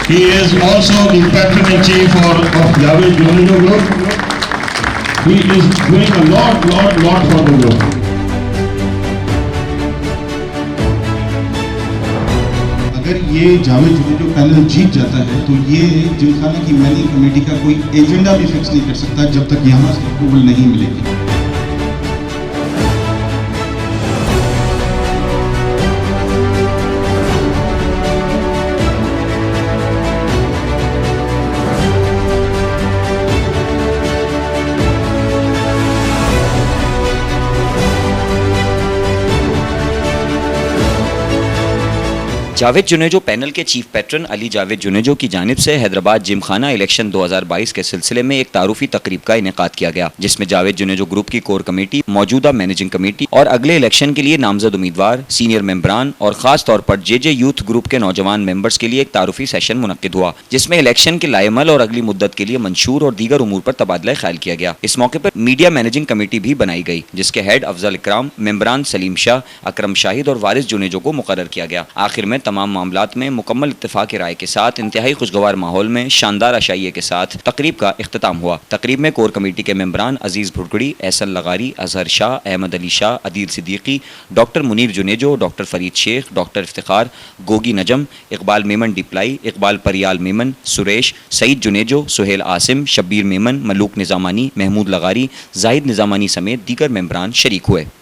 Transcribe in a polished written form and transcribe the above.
He is also the patron in chief of Javed Junejo Group. He is doing a lot for the group. अगर ये Javed Junejo panel जीत जाता है तो ये जिमखाना की मैनेजिंग कमेटी का कोई एजेंडा भी फिक्स नहीं कर सकता जब तक यहाँ से अप्रूवल नहीं मिलेगी। जावेद जुनेजो पैनल के चीफ पैट्रन अली जावेद जुनेजो की जानिब से हैदराबाद जिमखाना इलेक्शन 2022 के सिलसिले में एक तारुफी तकरीब का इनेकाद किया गया, जिसमें जावेद जुनेजो ग्रुप की कोर कमेटी, मौजूदा मैनेजिंग कमेटी और अगले इलेक्शन के लिए नामजद उम्मीदवार, सीनियर मेंबरान और खास तौर पर जे यूथ ग्रुप के नौजवान मेंबर्स के लिए एक तारुफी सेशन मुनक्किद हुआ, जिसमें इलेक्शन के लाएमल और अगली मुद्दत के लिए मंशूर और दीगर उमूर पर तबादला ख्याल किया गया। इस मौके पर मीडिया मैनेजिंग कमेटी भी बनाई गई, जिसके हेड अफजल इकराम, मेंबरान सलीम शाह, अकरम शाहिद और वारिस जुनेजो को मुकर्रर किया गया। आखिर में तमाम मामलात में मुकम्मल इत्तेफाक राय के साथ इंतहाई खुशगवार माहौल में शानदार अशाइये के साथ तकरीब का इख्तिताम हुआ। तकरीब में कोर कमेटी के मेंबरान अजीज भुड़कड़ी, एहसन लगारी, Azhar Shah, Ahmed Ali Shah, Adeel Siddiqui, doctor Munir Junejo, doctor Farid Shaikh, doctor Iftikhar, Gogi Najam, Iqbal Memon Diplai, Iqbal Pariyal Memon, Suresh, Saeed Junejo, Sohail Asim, Shabbir Memon, Malook Nizamani, Mahmood लगारी, जाहिद निजामानी समेत दीगर मेंबरान शरीक हुए।